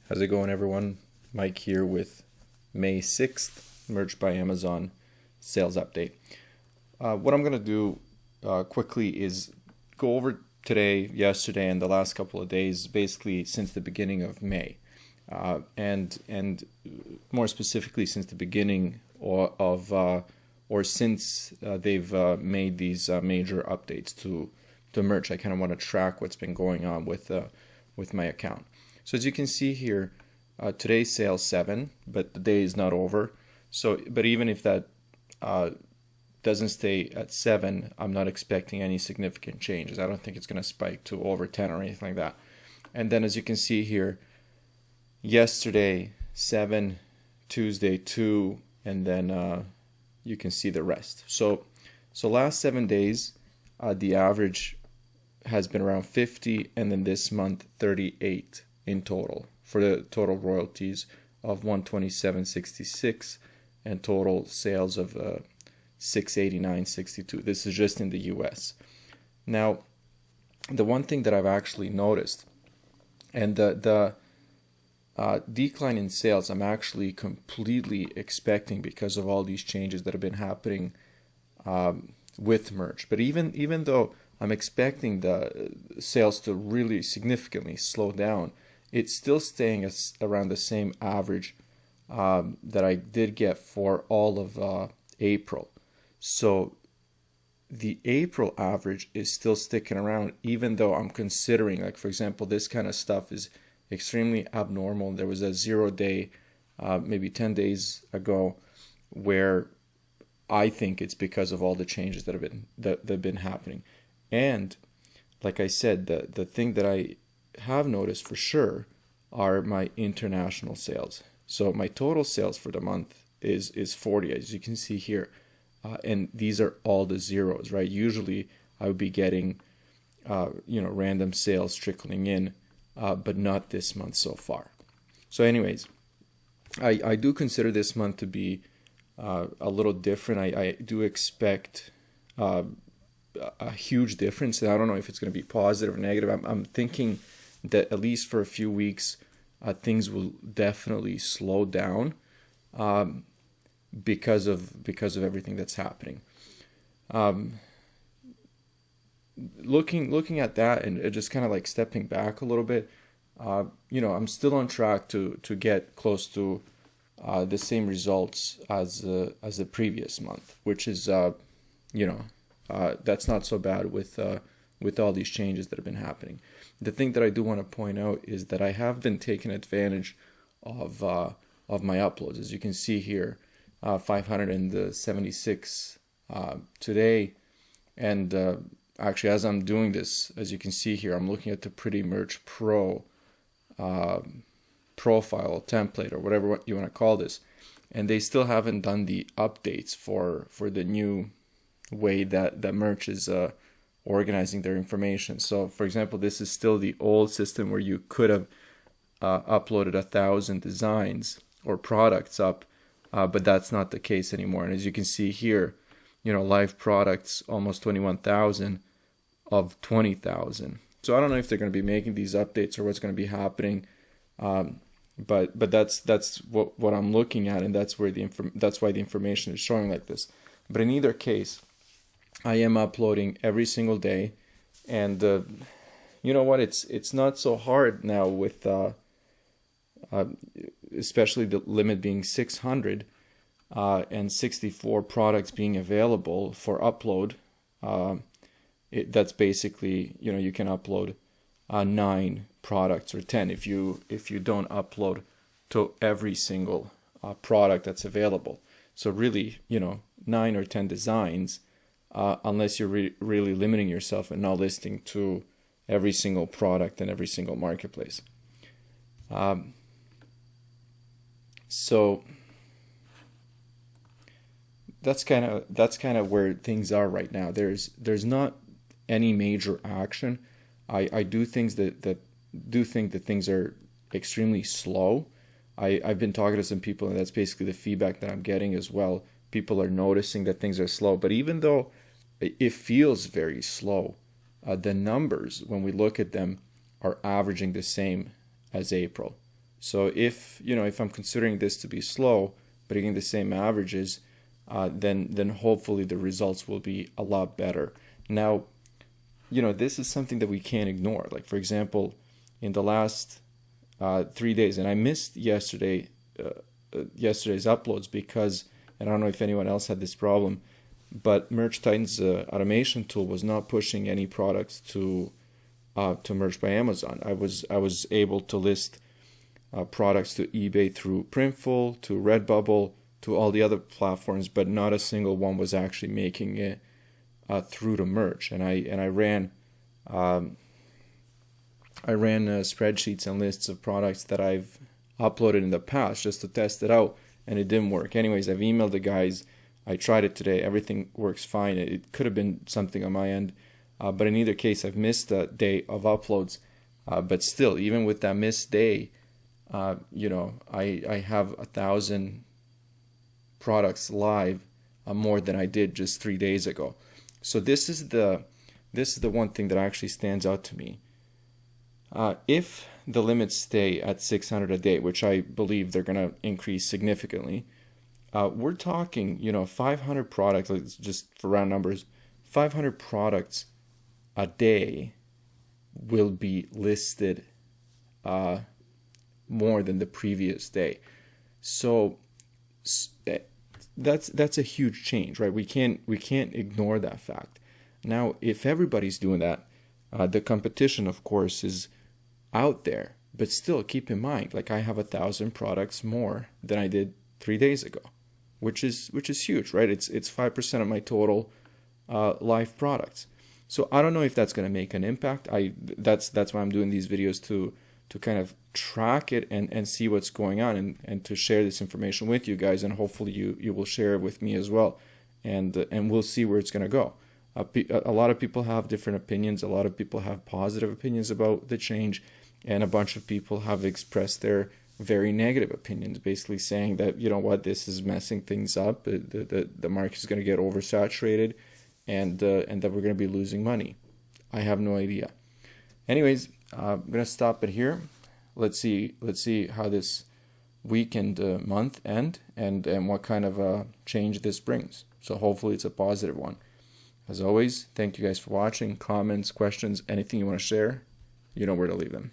How's it going, everyone? Mike here with May 6th, Merch by Amazon sales update. What I'm going to do quickly is go over today, yesterday, and the last couple of days, basically since the beginning of May. And more specifically since the beginning or since they've made these major updates to merch. I kind of want to track what's been going on with my account. So as you can see here, today's sale 7, but the day is not over. So, but even if that doesn't stay at 7, I'm not expecting any significant changes. I don't think it's going to spike to over 10 or anything like that. And then as you can see here, yesterday 7, Tuesday 2, and then you can see the rest. So last 7 days, the average has been around 50, and then this month 38 in total for the total royalties of 127.66 and total sales of 689.62. This is just in the US. Now, the one thing that I've actually noticed, and the decline in sales, I'm actually completely expecting because of all these changes that have been happening with merch. But even though I'm expecting the sales to really significantly slow down, it's still staying around the same average that I did get for all of April. So the April average is still sticking around, even though I'm considering, like, for example, this kind of stuff is extremely abnormal. There was a 0 day, maybe 10 days ago, where I think it's because of all the changes that have been happening. And like I said, the thing that I have noticed for sure are my international sales. So my total sales for the month is 40, as you can see here, and these are all the zeros, right? Usually I would be getting random sales trickling in, but not this month so far. So anyways, I do consider this month to be a little different. I do expect a huge difference. I don't know if it's going to be positive or negative. I'm thinking that at least for a few weeks, things will definitely slow down because of everything that's happening. Looking at that and just kind of like stepping back a little bit, I'm still on track to get close to the same results as the previous month, which is that's not so bad with all these changes that have been happening. The thing that I do want to point out is that I have been taking advantage of my uploads. As you can see here, 576 today, and actually, as I'm doing this, as you can see here, I'm looking at the Pretty Merch Pro profile template, or whatever you want to call this, and they still haven't done the updates for the new way that merch is organizing their information. So for example, this is still the old system where you could have uploaded 1,000 designs or products up, but that's not the case anymore. And as you can see here, live products almost 21,000 of 20,000. So I don't know if they're going to be making these updates or what's going to be happening, but that's what I'm looking at, and that's why the information is showing like this. But in either case, I am uploading every single day, and you know what? It's not so hard now with especially the limit being 600 and 64 products being available for upload. That's basically, you can upload 9 products or 10 if you don't upload to every single product that's available. So really, 9 or 10 designs. Unless you're really limiting yourself and not listing to every single product and every single marketplace. So that's kind of where things are right now. There's not any major action. I do think that things are extremely slow. I've been talking to some people, and that's basically the feedback that I'm getting as well. People are noticing that things are slow, but even though it feels very slow, the numbers, when we look at them, are averaging the same as April. So if if I'm considering this to be slow, but getting the same averages, then hopefully the results will be a lot better. Now, this is something that we can't ignore. Like, for example, in the last 3 days, and I missed yesterday's uploads because, and I don't know if anyone else had this problem, but Merch Titan's automation tool was not pushing any products to Merch by Amazon. I was able to list products to eBay through Printful, to Redbubble, to all the other platforms, but not a single one was actually making it through to Merch. And I ran spreadsheets and lists of products that I've uploaded in the past just to test it out, and it didn't work. Anyways, I've emailed the guys. I tried it today. Everything works fine. It could have been something on my end, but in either case, I've missed a day of uploads. But still, even with that missed day, I have 1,000 products live, more than I did just 3 days ago. So this is the one thing that actually stands out to me. If the limits stay at 600 a day, which I believe they're going to increase significantly, we're talking 500 products, just for round numbers, 500 products a day will be listed more than the previous day. So that's a huge change, right? We can't ignore that fact. Now, if everybody's doing that, the competition, of course, is out there. But still, keep in mind, like, I have 1,000 products more than I did 3 days ago, which is huge, right? It's 5% of my total live products. So I don't know if that's going to make an impact. That's why I'm doing these videos, to kind of track it and see what's going on, and to share this information with you guys, and hopefully you will share it with me as well, and we'll see where it's going to go. A lot of people have different opinions. A lot of people have positive opinions about the change, and a bunch of people have expressed their very negative opinions, basically saying that, this is messing things up. The market is going to get oversaturated, and that we're going to be losing money. I have no idea. Anyways, I'm going to stop it here. Let's see how this week and month end, and what kind of change this brings. So hopefully it's a positive one. As always, thank you guys for watching. Comments, questions, anything you want to share, you know where to leave them.